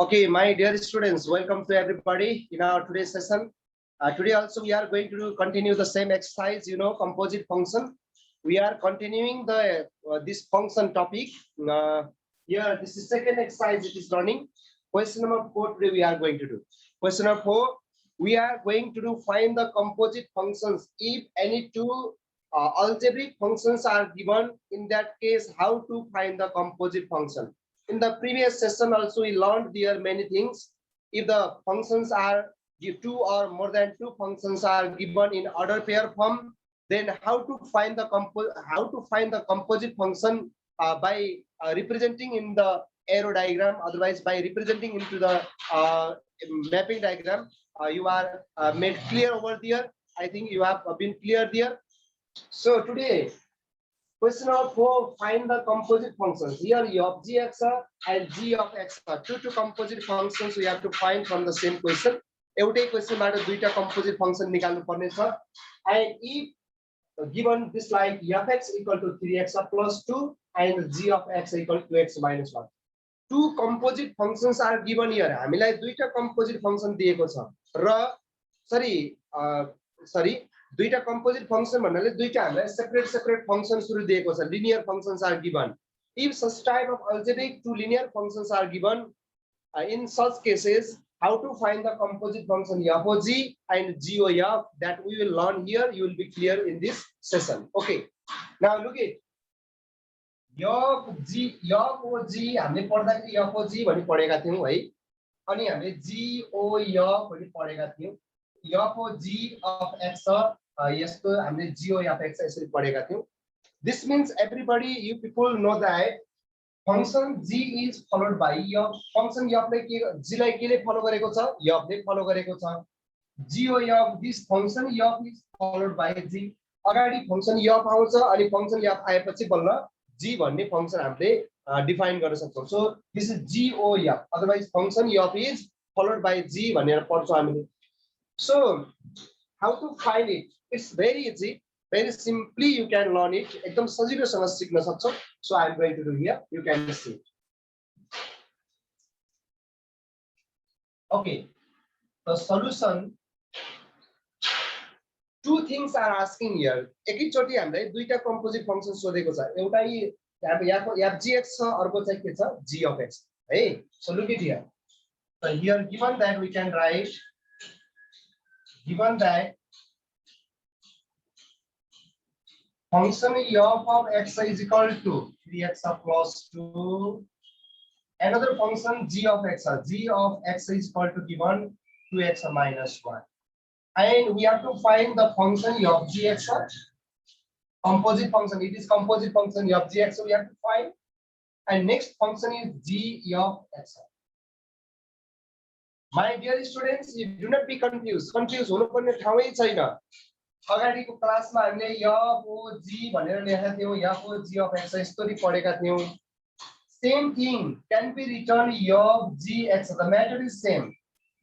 Okay, my dear students, welcome to everybody in our today's session. Today also we are going to continue the same exercise, composite function. We are continuing the this function topic. Here, this is second exercise it is running. Question number 4 today we are going to do. Question number 4, we are going to do find the composite functions if any two algebraic functions are given. In that case, how to find the composite function. In the previous session also we learned there many things. If the functions are two or more than two functions are given in order pair form, then how to find the composite function by representing in the arrow diagram, otherwise by representing into the mapping diagram. You are made clear over there. I think you have been clear there. So today, question number 4, find the composite functions. Here u of gx and g of x are two composite functions we have to find from the same question. एउटै question बाट दुईटा composite function निकाल्नु पर्ने छ. And if given this like fx equal to 3x plus 2 and g of x equal to x minus 1. Two composite functions are given here. हामीलाई दुईटा composite function दिएको छ र दुईटा composite function भन्नाले दुईटा हामीलाई separate functions सुरु दिएको छ. Linear functions are given. If such type of algebraic two linear functions are given, in such cases, how to find the composite function f of g and g of f, that we will learn here. You will be clear in this session. Okay. Now look at f of g हामीले पढ्दाखेरि f of g भनी पढेका थियौ है. अनि हामीले g o f भनी पढेका थियौ. f of g of x यस्तो हामीले g o f x यसरी पढेका थियौ. This means everybody, you people know that function g is followed by f. Function f ले के g लाई के ले follow गरेको छ, f ले follow गरेको छ. g o f, this function f is followed by g. अगाडि function f आउँछ अनि function f आएपछि बल्ल g भन्ने function हामीले define गर्न सक्छौं. So this is g o f, otherwise function f is followed by g भनेर पढ्छौं हामीले. So how to find it? It's very easy. Very simply you can learn it. एकदम सजिलोसँग सिक्न सक्छौ. So I am going to do here. You can see. Okay. The solution. Two things are asking here. एकैचोटी हामीलाई दुईटा composite functions सोधेको छ. एउटा यहाँको fgx छ, अर्को चाहिँ के छ, g of x. है. So look at here. So here given that we can write, given that function f of x is equal to 3x plus 2. Another function g of x is equal to given 2x minus 1. And we have to find the function of gx, composite function. It is composite function of gx, so we have to find. And next function is g of x. My dear students, you do not be confused. Confused हुनु पर्ने ठाउँै छैन. अगाडिको क्लासमा हामीले f o g भनेर लेखेका थियौ. f o g of x यसरी पढेका थियौ. Same thing can be written f g x. The matter is same.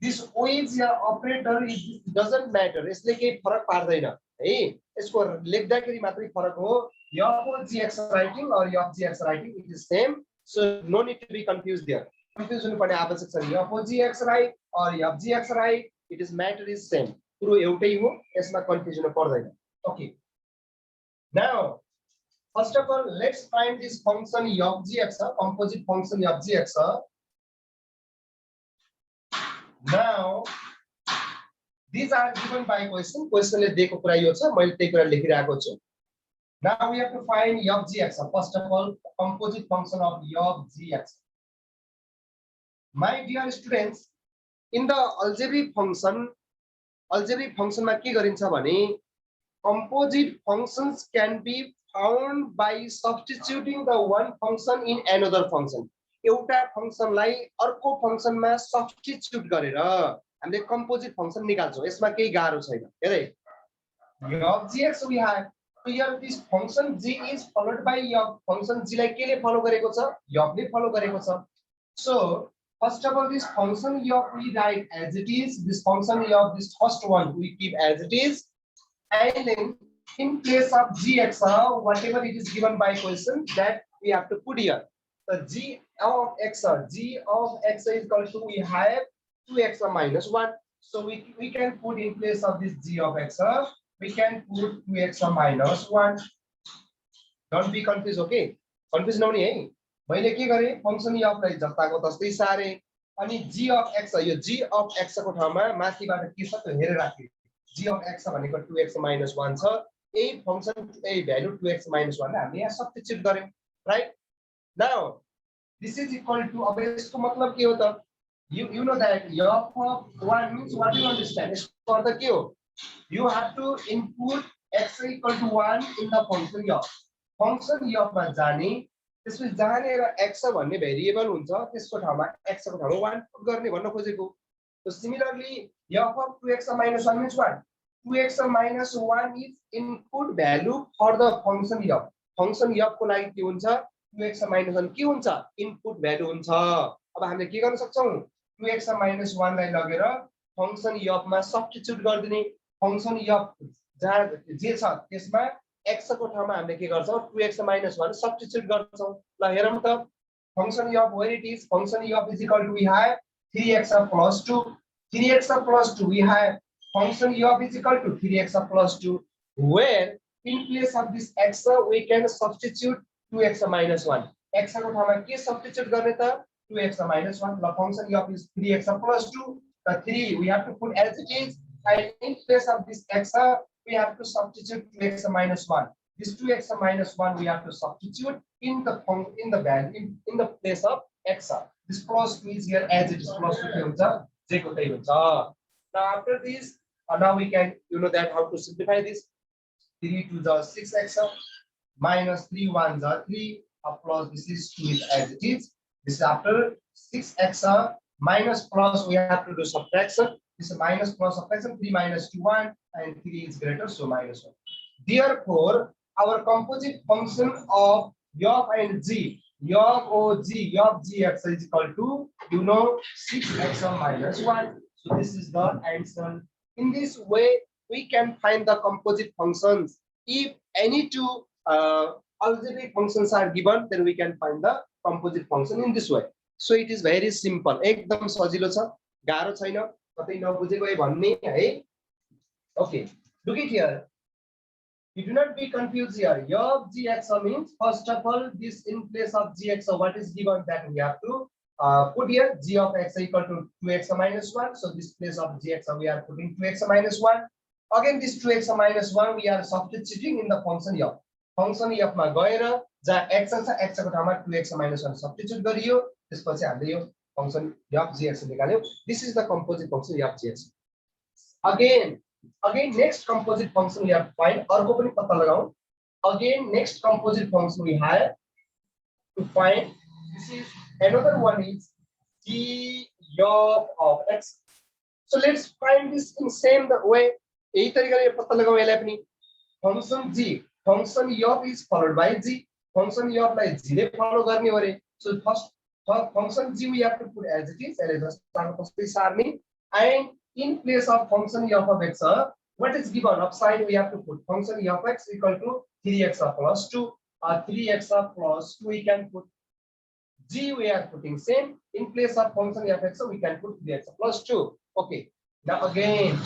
This o is operator is doesn't matter. यसले केही फरक पार्दैन है. यसको लेख्दाखेरि मात्रै फरक हो. f o g x writing or f g x writing, it is same. So no need to be confused there. Confused हुनु पर्ने आवश्यक छैन. f o g x right or f g x right, it is matter is same. कुरो एउटै हो, यसमा confusion पर्दैन. Okay. Now, first of all, let's find this function of gx, composite function of gx. Now, these are given by question. Question ले दिएको कुरा यो छ, मैले त्यही कुरा लेखिरहेको छु. Now we have to find of gx. First of all, composite function of gx. My dear students, in the algebraic function मा के गरिन्छ भने composite functions can be found by substituting the one function in another function. एउटा फंक्शनलाई अर्को फंक्शनमा substitute गरेर हामीले composite function निकाल्छौं. यसमा केही गाह्रो छैन. हेरे of gx we have here this function g is followed by f. function g लाई केले फलो गरेको छ, f ले फलो गरेको छ. So first of all, this function f we write as it is. This function f, this first one we keep as it is, and then in place of gx, whatever it is given by question, that we have to put here. So g of x is equal to, we have 2x minus 1. So we can put in place of this g of x, we can put 2x minus 1. Don't be confused, okay? Confused नहुने है. मैले के गरे, function f लाई जस्ताको तस्तै सारे, अनि g of x, yo g of x को ठाउँमा माथिबाट के छ त्यो हेरेर राख्नु. g of x भनेको 2x minus 1 छ. यही फंक्सन यही भ्यालु 2x minus 1 ले हामीले यहाँ सब्स्टिट्युट गर्यौं, right? Now this is equal to, अब यसको मतलब के हो त? You know that f of 1 means what you understand. यसको अर्थ के हो? You have to input x equal to 1 in the function f. Function f मा जाने, त्यसपछि जानेर x भन्ने भेरिएबल हुन्छ, त्यसको ठाउँमा x को ठाउँमा 1 पुट गर्ने भन्न खोजेको. So similarly f of 2x minus 1 means what? 2x minus 1 is input value for the function f. Function f को लागि के हुन्छ? 2x minus 1 के हुन्छ? इनपुट भ्यालु हुन्छ. अब हामीले के गर्न सक्छौं? 2x minus 1 लाई लगेर फंक्सन f मा सब्स्टिट्युट गरिदिने. फंक्सन f जहाँ जे छ त्यसमा x को ठाउँमा हामीले के गर्छौं? 2x minus 1 सब्स्टिट्युट गर्छौं. ल हेरौं त. Function f where it is? Function f is equal to, we have 3x plus 2. 3x plus 2, we have function f is equal to 3x plus 2, where in place of this x we can substitute 2x minus 1. x को ठाउँमा के substitute गर्ने त? 2x minus 1. The function f is 3x plus 2. The 3 we have to put as it is, and in place of this x we have to substitute 2x minus 1. This 2x minus 1 we have to substitute in the value in the place of x. This plus 2 is here as it is, plus 2 हुन्छ, j को त्यही हुन्छ. Now after this, now we can, you know that how to simplify this. 3 2 is 6x minus 3 1 is 3, plus this is 2 is as it is. This is after 6x minus plus, we have to do subtraction. This is minus plus subtraction, 3 minus 2 1, and 3 is greater, so minus 1. Therefore our composite function of f and g, f of gx is equal to, you know, 6x minus 1. So this is the answer. In this way we can find the composite functions. If any two algebraic functions are given, then we can find the composite function in this way. So it is very simple. एकदम सजिलो छ, गाह्रो छैन. कतै नबुझेको है भन्ने है. Okay, look it here. You do not be confused here. F gx means, first of all, this in place of gx, what is given, that we have to put here g of x equal to 2x minus 1. So this place of gx we are putting 2x minus 1. Again this 2x minus 1 we are substituting in the function f. Function f मा गएर जहाँ x छ, x को ठाउँमा 2x minus 1 substitute गरियो. त्यसपछि हामीले यो फंक्सन f gx निकाल्यौ. This is the composite function f gx. Again next composite function we have to find. अर्को पनि पत्ता लगाऊ. Again next composite function we have to find. This is another one is g of x. So let's find this in same way. यही तरिकाले पत्ता लगाऊ यसलाई पनि. Function g, function f is followed by g. Function f lie g ले follow गर्ने हो रे. So first function g we have to put as it is, and in place of function f of x, what is given upside, we have to put function f of x equal to 3x plus 2, or 3x plus 2 we can put. G we are putting same, in place of function f of x we can put 3x plus 2. Okay, now again,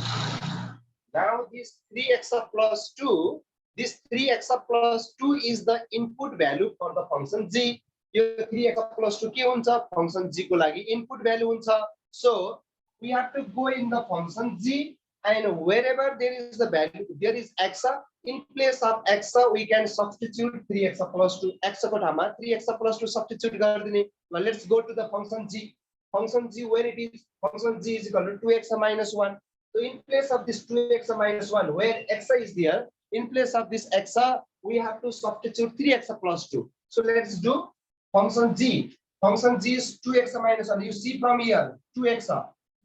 now this 3x plus 2, this 3x plus 2 is the input value for the function g. Yo 3x plus 2 के हुन्छ? function g को लागि input value हुन्छ. So we have to go in the function g, and wherever there is the value, there is x, in place of x we can substitute 3x plus 2. x को ठाउँमा 3x plus 2 substitute गरिदिने. Now let's go to the function g. Function g where it is? Function g is equal to 2x minus 1. So in place of this 2x minus 1, where x is there, in place of this x we have to substitute 3x plus 2. So let's do function g. Function g is 2x minus 1. You see from here 2x,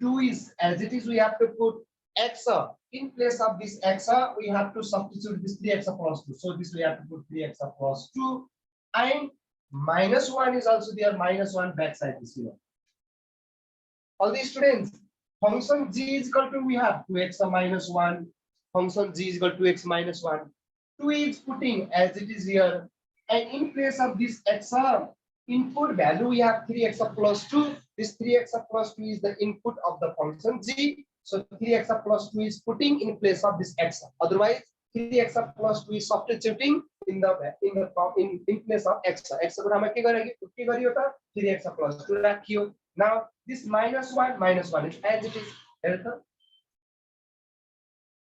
2 is as it is, we have to put x. In place of this x we have to substitute this 3x plus 2. So this we have to put 3x plus 2, and minus 1 is also there, minus 1 backside this here. All these students, function g is equal to, we have 2x minus 1. Function g is equal to 2x minus 1. 2 is putting as it is here, and in place of this x input value we have 3x plus 2. This 3x plus 2 is the input of the function g. So 3x plus 2 is putting in place of this x. Otherwise 3x plus 2 is substituting in place of x. X को हम के गरियो त 3x plus 2 राखियो. Now this minus 1 is as it is. हेर त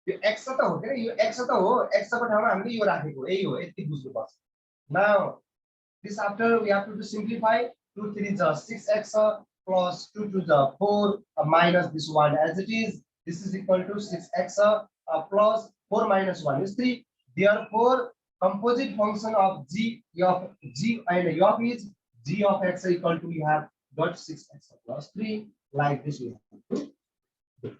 यो x त हो के यो x त हो, x को ठाउँमा हामीले यो राखेको यही हो, यति बुझ्नु पर्छ. Now this after we have to simplify. 2 3 is 6x plus 2 to the 4 minus this one as it is. This is equal to 6x plus 4 minus 1 is 3. Therefore, composite function of g and f is g of x equal to we have got 6x plus 3 like this. We have to.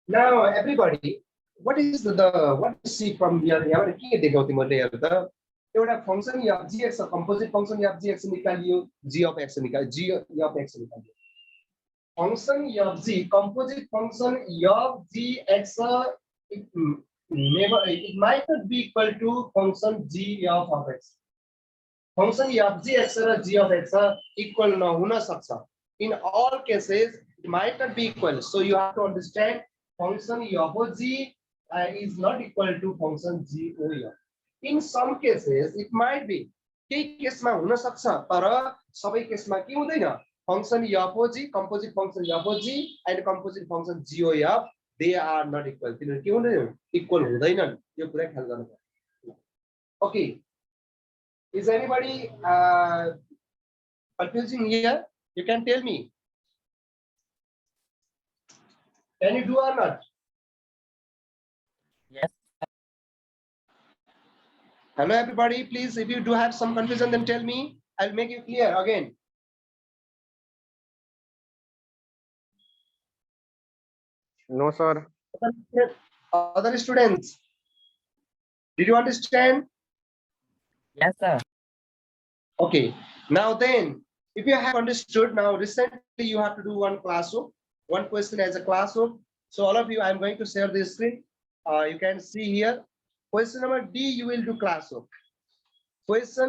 Now everybody, what is the what you see from here? यहाँ के देखाउँथे मैले हेर्नु त एउटा function f gx composite function f gx निकालियो, g of x निकालियो, g of x निकालियो. Function f g composite function f gx it might not be equal to function g of x. Function f gx र g of x equal नहुन सक्छ. In all cases it might not be equal, so you have to understand function f g is not equal to function g o f. In some cases it might be. केही केसमा हुन सक्छ तर सबै केसमा के हुँदैन. Function f o g composite function f o g and composite function g o f they are not equal. तिनीहरु के हुँदैन, इक्वल हुँदैनन्. यो कुरा ख्याल गर्नुपर्छ. Okay, is anybody confusing here? You can tell me. Can you do or not? Yes. Hello everybody, please if you do have some confusion then tell me, I'll make you clear again. No, sir. Other students, did you understand? Yes, sir. Okay, now then if you have understood, now recently you have to do one classwork, one question as a classwork. So all of you, I'm going to share this screen. You can see here question number D you will do classwork. Question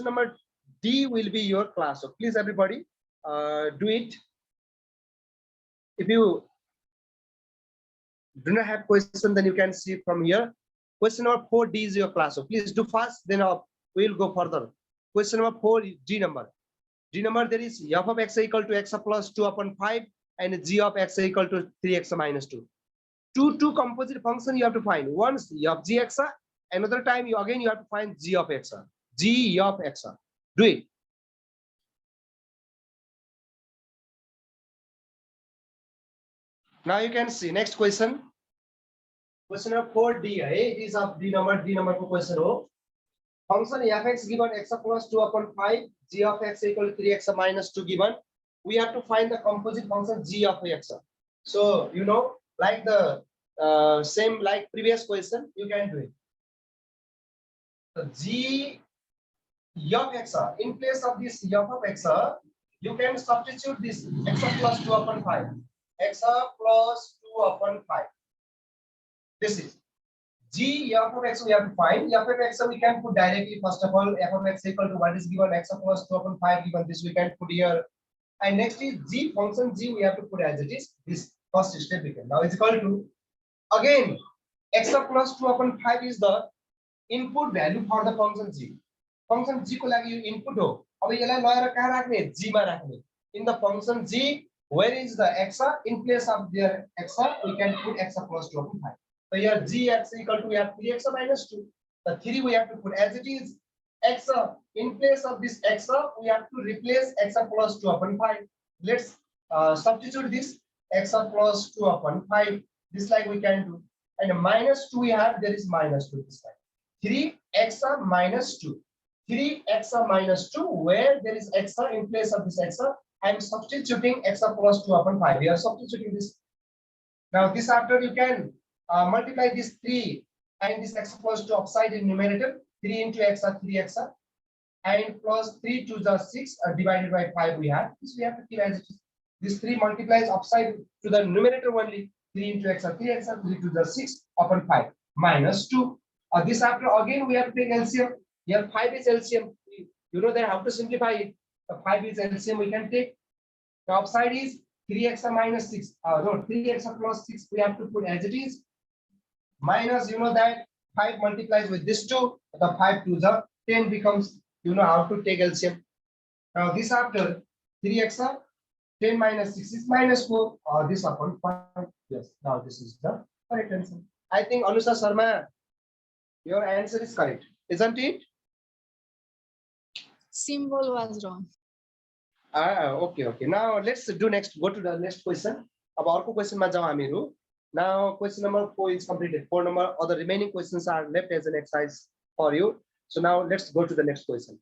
number D will be your classwork. Please everybody do it. If you do not have question, then you can see from here. Question number 4D is your classwork. Please do fast, then we will go further. Question number 4 is D number. D number there is f of x equal to x plus 2 upon 5 and g of x equal to 3x minus 2. Two composite function you have to find. Once f gx, another time you have to find g of x. G of x. Do it. Now you can see next question. Question number 4D. It is of D number for question O. Function fx given x plus 2 upon 5, g of x equal to 3x minus 2 given. We have to find the composite function g of x. So you know, like the same like previous question, you can do it. So g of x, in place of this f of x, you can substitute this x plus 2 upon 5. X plus 2 upon 5. This is g f of x we have to find. F of x we can put directly. First of all, f of x equal to what is given, x plus 2 upon 5 given, this we can put here. And next is g function g we have to put as it is. This first step we can. Now it's equal to, again, x plus 2 upon 5 is the input value for the function g. Function g को लागि input हो. अब यसलाई लगाएर कहाँ राख्ने, g मा राख्ने. In the function g, where is the x? In place of their x, we can put x plus 2 upon 5. So here gx equal to, we have 3x minus 2. The 3 we have to put as it is. X, in place of this x, we have to replace x plus 2 upon 5. Let's substitute this x plus 2 upon 5. This like we can do. And minus 2 we have, there is minus 2 this time. 3x minus 2. 3x minus 2, where there is x in place of this x, I am substituting x plus 2 upon 5. We are substituting this. Now this after you can multiply this 3 and this x plus 2 upside in numerator. 3 into x are 3x, and plus 3 to the 6 divided by 5 we have. This we have to keep as it is. This 3 multiplies upside to the numerator only. 3 into x are 3x, 3 to the 6 upon 5 minus 2. This after again we have to take LCM. Here 5 is LCM. You know that how to simplify it. 5 is LCM we can take. The upside is 3x minus 6. No, 3x plus 6 we have to put as it is. Minus, you know that 5 multiplies with this 2. The 5 to the 10 becomes, you know how to take LCM. Now this after 3x 10 minus 6 is minus 4. This upon 5. Yes, now this is the correct answer. I think Anusha Sharma, your answer is correct, isn't it? Symbol was wrong. Okay. Now let's do next. Go to the next question. अब अर्को question मा जाऊ हामीहरु. Now question number 4 is completed. 4 number other remaining questions are left as an exercise for you. So now let's go to the next question.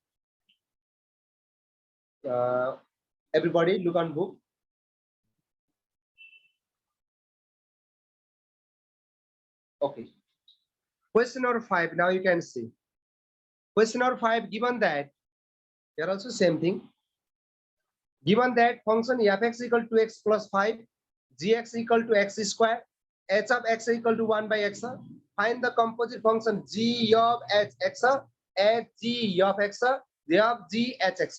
Everybody look on book. Okay. Question number 5. Now you can see. Question number 5. Given that here also same thing. Given that function f(x) equal to x plus 5, gx equal to x square, h of x equal to 1 by x, find the composite function g of x, h g of x, g of g h x.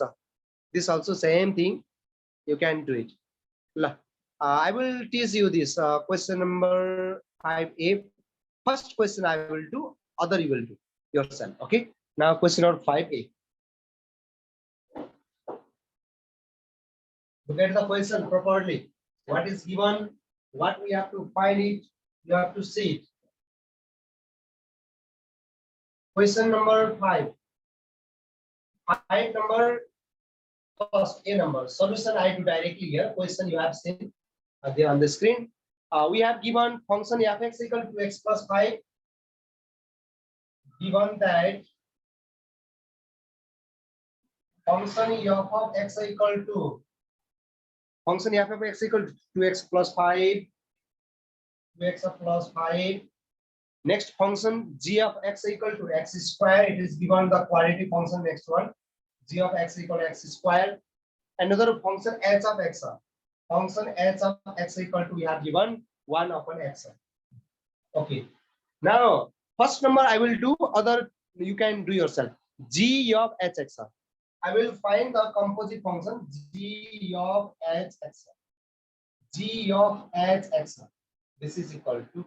This also same thing. You can do it. I will teach you this question number 5a. First question I will do, other you will do yourself. Okay. Now question number 5a. Look at the question properly. What is given? What we have to find it? You have to see it. Question number 5. 5 number first A number. Solution I do directly here. Question you have seen there on the screen. We have given function f(x) equal to x plus 5. Given that function f of x equal to function f of x equal to x plus 5, 2x plus 5. Next function g of x equal to x square. It is given the quality function. Next one, g of x equal to x square. Another function h of x. Function h of x equal to we have given 1 upon x. Okay. Now first number I will do, other you can do yourself. G of hx. I will find the composite function g of hx. G of hx. This is equal to.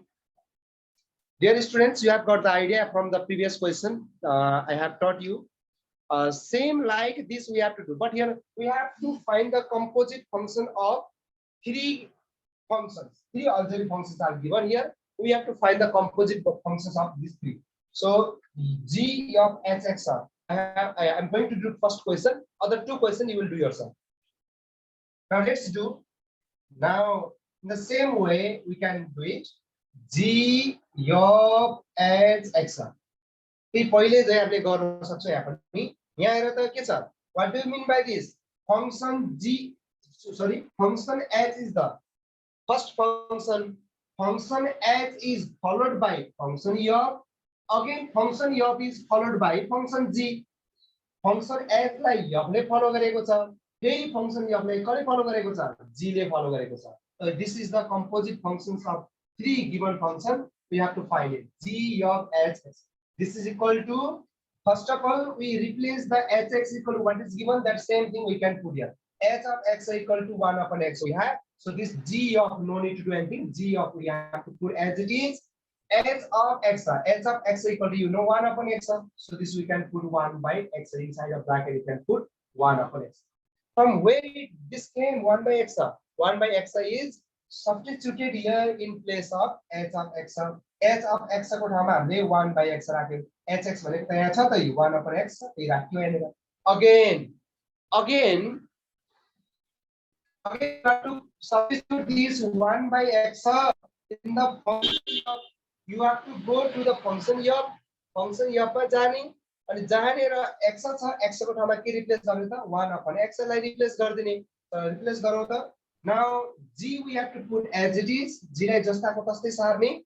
Dear students, you have got the idea from the previous question. I have taught you. Same like this we have to do, but here we have to find the composite function of 3 functions. 3 auxiliary functions are given here. We have to find the composite functions of these 3. So g of hx. I am going to do first question. Other 2 questions you will do yourself. Now let's do. Now in the same way we can do it. G of hx. पहिले चाहिँ हामीले गर्न सक्छौं यहाँ पनि. यहाँ हेर त के छ? What do you mean by this? Function g, sorry, function h is the first function. Function h is followed by function f. Again function f is followed by function g. Function h lie f ले follow गरेको छ. फेरि function f ले कसले follow गरेको छ? g ले follow गरेको छ. So this is the composite functions of 3 given function. We have to find it. G of hx. This is equal to, first of all, we replace the hx equal to what is given. That same thing we can put here. H of x equal to 1 upon x we have. So this g of, no need to do anything. G of we have to put as it is. H of x. H of x equal to, you know, 1 upon x. So this we can put 1 by x inside the bracket. You can put 1 upon x. From where this came 1 by x? 1 by x is substituted here in place of h of x. H of x को ठाउँमा हामीले 1 by x राख्यौं. hx भनेको त यहाँ छ त, 1 upon x त्यही राख्यौं यहाँनिर. Again to substitute this 1 by x in the function of, you have to go to the function f. Function f मा जाने अनि जहाँनेर x छ, x को ठाउँमा के रिप्लेस गर्ने त? 1 upon x लाई रिप्लेस गरिदिने. रिप्लेस गरौँ त. Now g we have to put as it is. G लाई जस्ताको तस्तै सार्ने.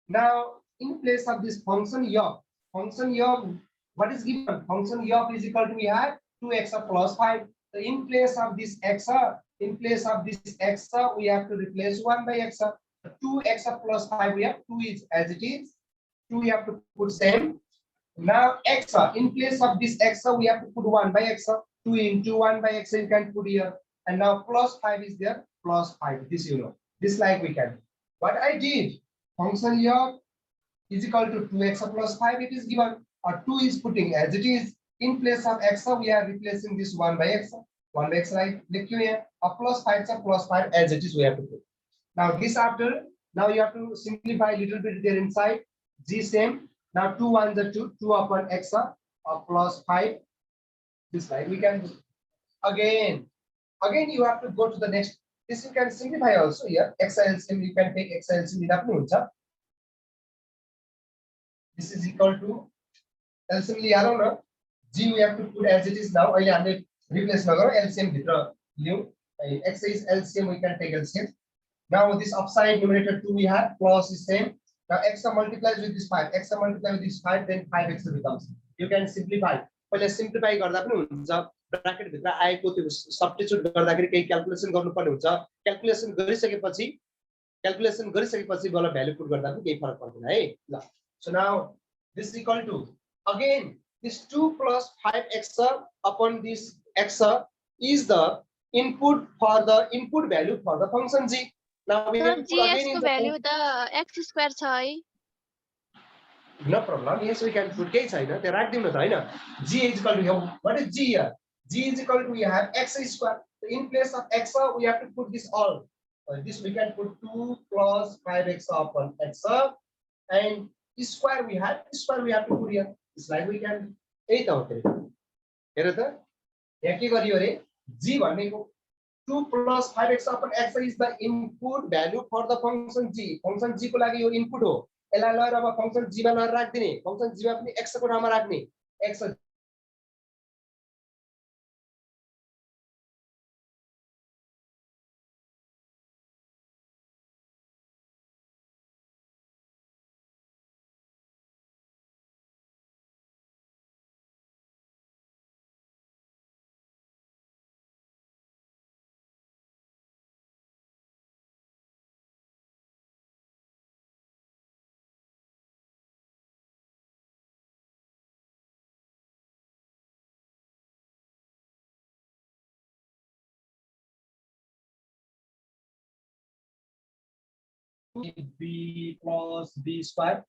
Now in place of this function f, what is given? Function f is equal to, we have 2x plus 5. So in place of this x, we have to replace 1 by x. 2x plus 5 we have 2 is as it is. 2 we have to put same. Now x, in place of this x, we have to put 1 by x. 2 into 1 by x you can put here. And now plus 5 is there, plus 5. This you know. This like we can. What I did, function here is equal to 2x plus 5 it is given. Or 2 is putting as it is. In place of x, we are replacing this 1 by x. 1 by x right? Look here. A plus 5 plus 5 as it is we have to put. Now this after, now you have to simplify a little bit there inside. G same. Now 2 1s are 2, 2 upon x plus 5. This side we can do. Again you have to go to the next. This you can simplify also here. X LCM you can take x LCM. This is equal to LCM G we have to put as it is now. Replace LCM x is LCM we can take LCM. Now this upside numerator 2 we have plus is same. Now x multiplies with this 5. X multiplies with this 5, then 5x becomes. You can simplify. Let's simplify bracket भित्र आएको त्यो substitute गर्दाखेरि केही calculation गर्नुपर्ने हुन्छ. Calculation गरिसकेपछि बल value put गर्दा पनि केही फरक पर्दैन है. ल so now this is equal to again this 2 plus 5x upon this x is the input for the input value for the function g. Now we have to again in the value the x square chai. No problem. Yes, we can put k side. They write them right. G is equal to what is g here? G is equal to we have x square. So in place of x, we have to put this all. This we can put 2 plus 5x upon x and square we have to put here. It's like we can 8 out there. Here G 2 plus 5x upon x is the input value for the function g. Function g को लागि यो input हो. यसलाई लगाएर अब function g मा लगाएर राख्दिने. Function g मा पनि x को ठाउँमा राख्ने. X b plus b square.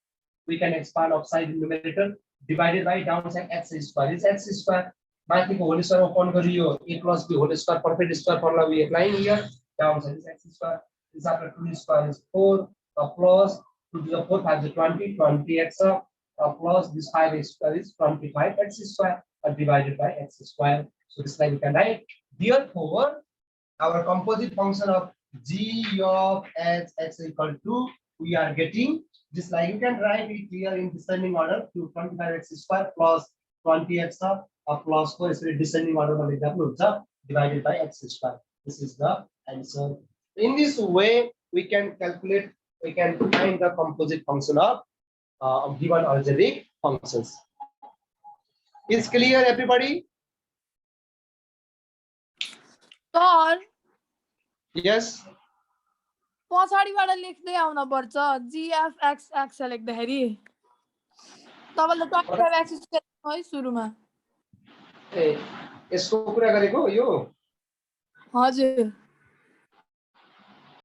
We can expand upside in numerator divided by downside x square. Is x square. माथि को whole square open गरियो a plus b whole square perfect square formula we applying here. Downside is x square. This after 2 square is 4 plus 2 to the 4 5 is 20 20x plus this 5x square is 25x square divided by x square. So this like we can write. Therefore, our composite function of g of x equal to we are getting this like you can write it here in descending order to 25x square plus 20x plus 4 is descending order divided by x square. This is the answer. In this way we can calculate, we can find the composite function of given algebraic functions. Is clear everybody? Sir Yes. पछाडीबाट लेख्दै आउन पर्छ gfx लेख्दाखेरि तपाईले 25x है सुरुमा ए यसको कुरा गरेको यो हजुर